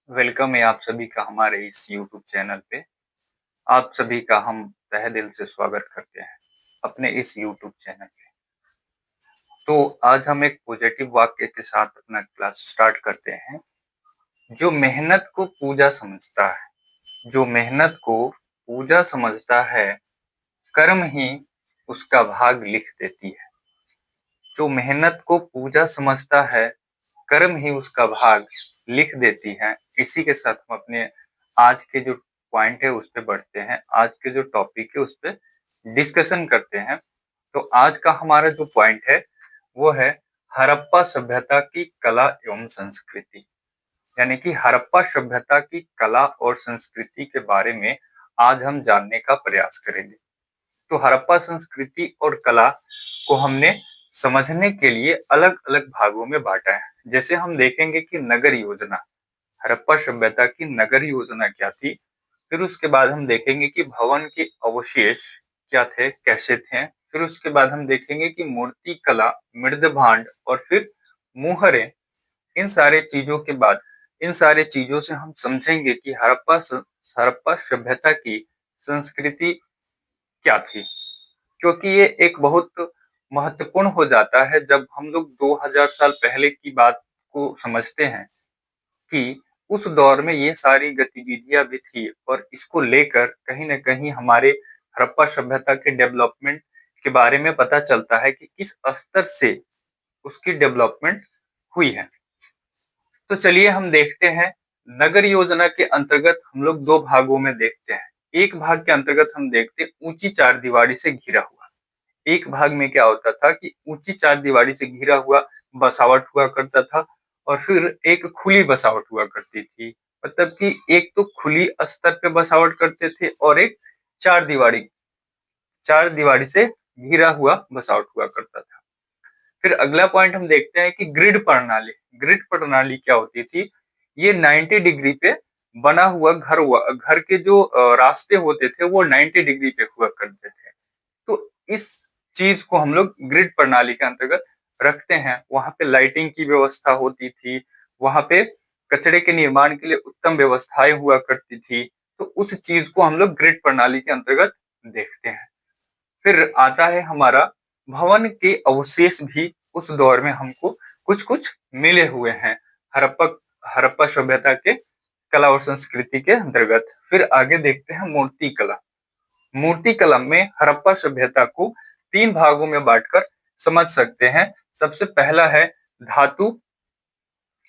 Welcome है आप सभी का हमारे इस यूट्यूब चैनल पे। आप सभी का हम तहे दिल से स्वागत करते हैं अपने इस यूट्यूब चैनल पे। तो आज हम एक पॉजिटिव वाक्य के साथ अपना क्लास स्टार्ट करते हैं। जो मेहनत को पूजा समझता है, जो मेहनत को पूजा समझता है, कर्म ही उसका भाग लिख देती है। जो मेहनत को पूजा समझता है, कर्म ही उसका भाग लिख देती है। इसी के साथ हम अपने आज के जो पॉइंट है उस पे बढ़ते हैं। आज के जो टॉपिक है उस पे डिस्कशन करते हैं। तो आज का हमारा जो पॉइंट है वो है हड़प्पा सभ्यता की कला एवं संस्कृति। यानी कि हड़प्पा सभ्यता की कला और संस्कृति के बारे में आज हम जानने का प्रयास करेंगे। तो हड़प्पा संस्कृति और कला को हमने समझने के लिए अलग अलग भागों में बांटा है। जैसे हम देखेंगे कि नगर योजना, हड़प्पा सभ्यता की नगर योजना क्या थी। फिर उसके बाद हम देखेंगे कि भवन के अवशेष क्या थे, कैसे थे। फिर उसके बाद हम देखेंगे कि मूर्ति कला, मृद भांड और फिर मुहरे। इन सारे चीजों के बाद, इन सारे चीजों से हम समझेंगे कि हड़प्पा सभ्यता की संस्कृति क्या थी। क्योंकि ये एक बहुत महत्वपूर्ण हो जाता है जब हम लोग 2000 साल पहले की बात को समझते हैं कि उस दौर में ये सारी गतिविधियां भी थी और इसको लेकर कहीं न कहीं हमारे हड़प्पा सभ्यता के डेवलपमेंट के बारे में पता चलता है कि किस स्तर से उसकी डेवलपमेंट हुई है। तो चलिए हम देखते हैं। नगर योजना के अंतर्गत हम लोग दो भागों में देखते हैं। एक भाग के अंतर्गत हम देखते हैं ऊंची चारदीवारी से घिरा हुआ। एक भाग में क्या होता था कि ऊंची चारदीवारी से घिरा हुआ बसावट हुआ करता था और फिर एक खुली बसावट हुआ करती थी। मतलब कि एक तो खुली स्तर पे बसावट करते थे और एक चार दीवारी चार दीवारी से घिरा हुआ बसावट हुआ करता था। फिर अगला पॉइंट हम देखते हैं कि ग्रिड प्रणाली। ग्रिड प्रणाली क्या होती थी? ये 90 डिग्री पे बना हुआ घर हुआ। घर के जो रास्ते होते थे वो 90 डिग्री पे हुआ करते थे। तो इस चीज को हम लोग ग्रिड प्रणाली के अंतर्गत रखते हैं। वहां पे लाइटिंग की व्यवस्था होती थी, वहां पे कचरे के निर्माण के लिए उत्तम व्यवस्थाएं हुआ करती थी। तो उस चीज को हम लोग ग्रिड प्रणाली के अंतर्गत देखते हैं। फिर आता है हमारा भवन के अवशेष भी उस दौर में हमको कुछ कुछ मिले हुए हैं हड़प्पा हड़प्पा सभ्यता के कला और संस्कृति के अंतर्गत। फिर आगे देखते हैं मूर्ति कला। मूर्ति कला में हड़प्पा सभ्यता को तीन भागों में बांटकर समझ सकते हैं। सबसे पहला है धातु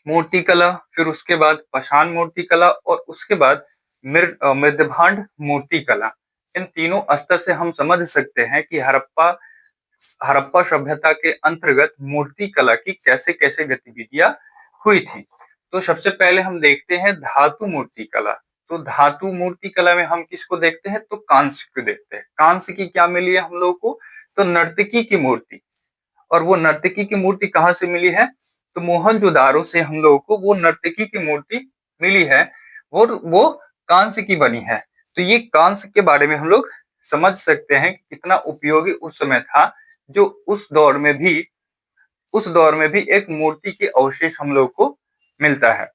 मूर्ति कला, फिर उसके बाद पाषाण मूर्ति कला और उसके बाद मृदभांड मूर्ति कला। इन तीनों स्तर से हम समझ सकते हैं कि हड़प्पा हड़प्पा सभ्यता के अंतर्गत मूर्ति कला की कैसे कैसे गतिविधियां हुई थी। तो सबसे पहले हम देखते हैं धातु मूर्ति कला। तो धातु मूर्ति कला में हम किसको देखते हैं? तो कांस्य को देखते हैं। कांस्य की क्या मिली है हम लोगों को? तो नर्तकी की मूर्ति। और वो नर्तकी की मूर्ति कहाँ से मिली है? तो मोहनजोदारो से हम लोगों को वो नर्तकी की मूर्ति मिली है। वो कांस्य की बनी है। तो ये कांस्य के बारे में हम लोग समझ सकते हैं कि कितना उपयोगी उस समय था, जो उस दौर में भी एक मूर्ति के अवशेष हम लोग को मिलता है।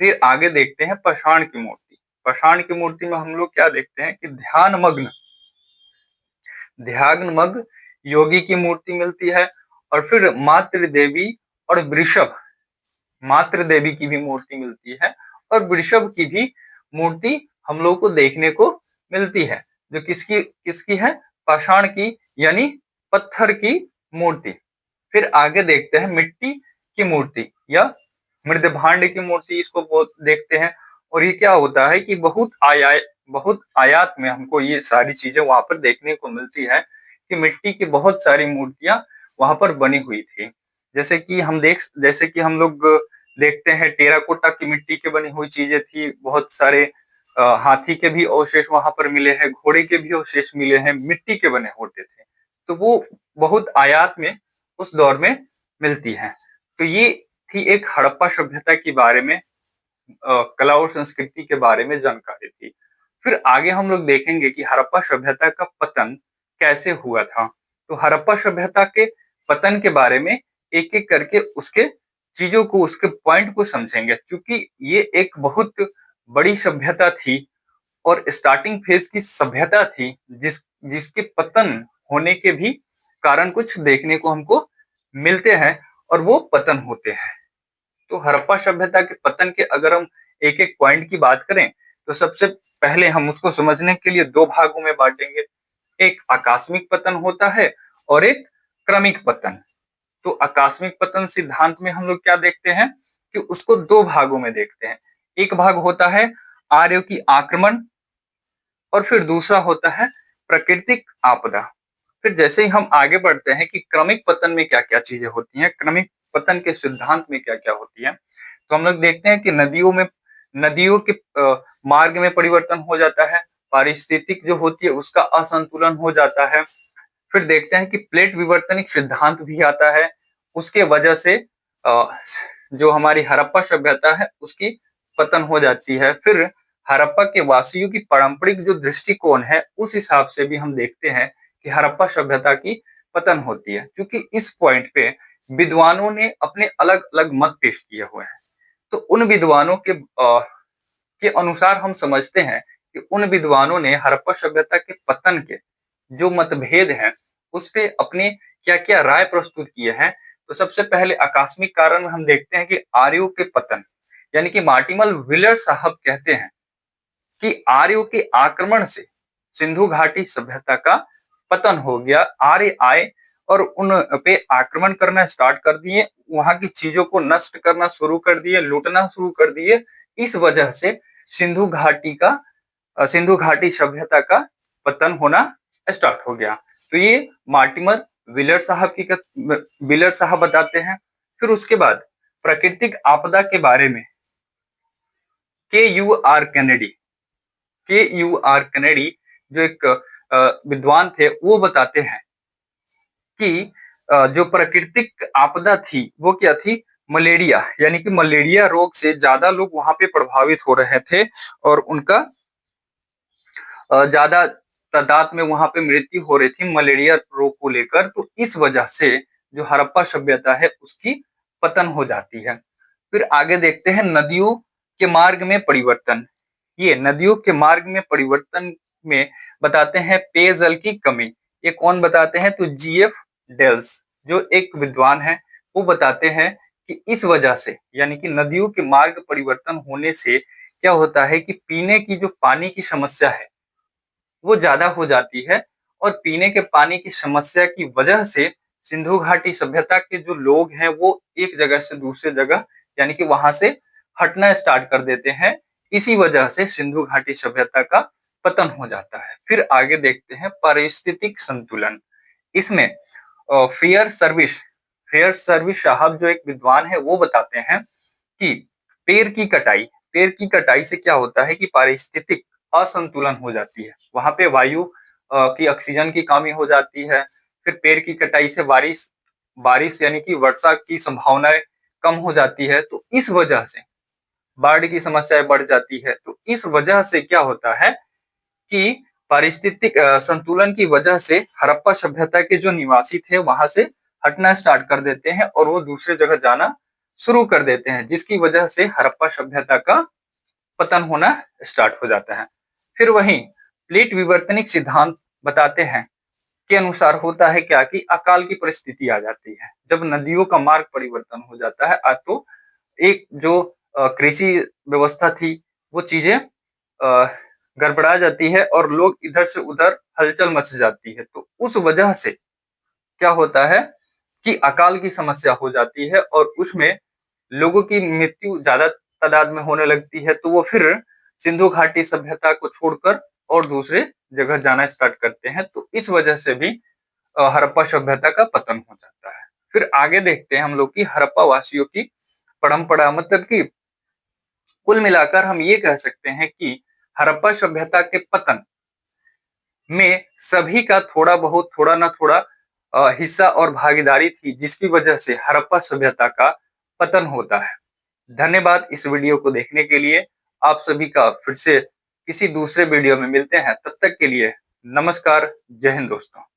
फिर आगे देखते हैं पाषाण की मूर्ति। पाषाण की मूर्ति में हम लोग क्या देखते हैं कि ध्यान मग्न योगी की मूर्ति मिलती है। और फिर मातृ देवी और वृषभ, मातृ देवी की भी मूर्ति मिलती है और वृषभ की भी मूर्ति हम लोग को देखने को मिलती है। जो किसकी किसकी है? पाषाण की, यानी पत्थर की मूर्ति। फिर आगे देखते हैं मिट्टी की मूर्ति या मृदभांड की मूर्ति, इसको देखते हैं। और ये क्या होता है कि बहुत आयात में हमको ये सारी चीजें वहां पर देखने को मिलती है कि मिट्टी की बहुत सारी मूर्तियां वहां पर बनी हुई थी। जैसे कि हम लोग देखते हैं टेराकोटा की मिट्टी के बनी हुई चीजें थी। बहुत सारे हाथी के भी अवशेष वहां पर मिले हैं, घोड़े के भी अवशेष मिले हैं, मिट्टी के बने होते थे। तो वो बहुत आयात में उस दौर में मिलती है। तो ये थी एक हड़प्पा सभ्यता के बारे में, कला और संस्कृति के बारे में जानकारी थी। फिर आगे हम लोग देखेंगे कि हड़प्पा सभ्यता का पतन कैसे हुआ था। तो हड़प्पा सभ्यता के पतन के बारे में एक एक करके उसके चीजों को, उसके पॉइंट को समझेंगे, क्योंकि ये एक बहुत बड़ी सभ्यता थी और स्टार्टिंग फेज की सभ्यता थी, जिसके पतन होने के भी कारण कुछ देखने को हमको मिलते हैं और वो पतन होते हैं। तो हड़प्पा सभ्यता के पतन के अगर हम एक एक पॉइंट की बात करें तो सबसे पहले हम उसको समझने के लिए दो भागों में बांटेंगे। एक आकस्मिक पतन होता है और एक क्रमिक पतन। तो आकस्मिक पतन सिद्धांत में हम लोग क्या देखते हैं कि उसको दो भागों में देखते हैं। एक भाग होता है आर्यों की आक्रमण और फिर दूसरा होता है प्राकृतिक आपदा। फिर जैसे ही हम आगे बढ़ते हैं कि क्रमिक पतन में क्या क्या चीजें होती हैं, क्रमिक पतन के सिद्धांत में क्या क्या होती है, तो हम लोग देखते हैं कि नदियों के मार्ग में परिवर्तन हो जाता है, पारिस्थितिक जो होती है उसका असंतुलन हो जाता है। फिर देखते हैं कि प्लेट विवर्तनिक सिद्धांत भी आता है, उसके वजह से जो हमारी हड़प्पा सभ्यता है उसकी पतन हो जाती है। फिर हड़प्पा के वासियों की पारंपरिक जो दृष्टिकोण है उस हिसाब से भी हम देखते हैं कि हड़प्पा सभ्यता की पतन होती है, क्योंकि इस पॉइंट पे विद्वानों ने अपने अलग अलग मत पेश किए हुए हैं। तो उन विद्वानों के अनुसार हम समझते हैं कि उन विद्वानों ने हड़प्पा सभ्यता के पतन के जो मतभेद हैं उस पे अपने क्या क्या राय प्रस्तुत किए हैं। तो सबसे पहले आकस्मिक कारण हम देखते हैं कि आर्यों के पतन, यानी कि मार्टिमल व्हीलर साहब कहते हैं कि आर्यों के आक्रमण से सिंधु घाटी सभ्यता का पतन हो गया। आर्य आए और उन पे आक्रमण करना स्टार्ट कर दिए, वहां की चीजों को नष्ट करना शुरू कर दिए, लूटना शुरू कर दिए। इस वजह से सिंधु घाटी सभ्यता का पतन होना स्टार्ट हो गया। तो ये मार्टिमर व्हीलर साहब बताते हैं। फिर उसके बाद प्राकृतिक आपदा के बारे में के यू आर कैनेडी जो एक विद्वान थे वो बताते हैं कि जो प्राकृतिक आपदा थी वो क्या थी, मलेरिया, यानी कि मलेरिया रोग से ज्यादा लोग वहां पे प्रभावित हो रहे थे और उनका ज्यादा तादाद में वहां पे मृत्यु हो रही थी मलेरिया रोग को लेकर। तो इस वजह से जो हड़प्पा सभ्यता है उसकी पतन हो जाती है। फिर आगे देखते हैं नदियों के मार्ग में परिवर्तन। ये नदियों के मार्ग में परिवर्तन में बताते हैं पेयजल की कमी। ये कौन बताते हैं, तो जीएफ डेल्स जो एक विद्वान है वो बताते हैं कि इस वजह से, यानी कि नदियों के मार्ग परिवर्तन होने से क्या होता है कि पीने की जो पानी की समस्या है वो ज्यादा हो जाती है और पीने के पानी की समस्या की वजह से सिंधु घाटी सभ्यता के जो लोग हैं वो एक जगह से दूसरे जगह, यानी कि वहां से हटना स्टार्ट कर देते हैं। इसी वजह से सिंधु घाटी सभ्यता का पतन हो जाता है। फिर आगे देखते हैं पारिस्थितिक संतुलन। इसमें फेयर सर्विस साहब जो एक विद्वान है वो बताते हैं कि पेड़ की कटाई से क्या होता है कि पारिस्थितिक असंतुलन हो जाती है, वहां पे वायु की ऑक्सीजन की कमी हो जाती है। फिर पेड़ की कटाई से बारिश यानी कि वर्षा की संभावनाएं कम हो जाती है, तो इस वजह से बाढ़ की समस्याएं बढ़ जाती है। तो इस वजह से क्या होता है कि पारिस्थितिक संतुलन की वजह से हड़प्पा सभ्यता के जो निवासी थे वहां से हटना स्टार्ट कर देते हैं और वो दूसरे जगह जाना शुरू कर देते हैं, जिसकी वजह से हड़प्पा सभ्यता का पतन होना स्टार्ट हो जाता है। फिर वहीं प्लेट विवर्तनिक सिद्धांत बताते हैं के अनुसार होता है क्या कि अकाल की परिस्थिति आ जाती है जब नदियों का मार्ग परिवर्तन हो जाता है। तो एक जो कृषि व्यवस्था थी वो चीजें गड़बड़ा जाती है और लोग इधर से उधर हलचल मच जाती है। तो उस वजह से क्या होता है कि अकाल की समस्या हो जाती है और उसमें लोगों की मृत्यु ज्यादा तादाद में होने लगती है। तो वो फिर सिंधु घाटी सभ्यता को छोड़कर और दूसरे जगह जाना स्टार्ट करते हैं। तो इस वजह से भी हड़प्पा सभ्यता का पतन हो जाता है। फिर आगे देखते हैं हम लोग की हड़प्पा वासियों की परंपरा, मतलब कि कुल मिलाकर हम ये कह सकते हैं कि हड़प्पा सभ्यता के पतन में सभी का थोड़ा ना थोड़ा हिस्सा और भागीदारी थी, जिसकी वजह से हड़प्पा सभ्यता का पतन होता है। धन्यवाद इस वीडियो को देखने के लिए। आप सभी का फिर से किसी दूसरे वीडियो में मिलते हैं, तब तक के लिए नमस्कार, जय हिंद दोस्तों।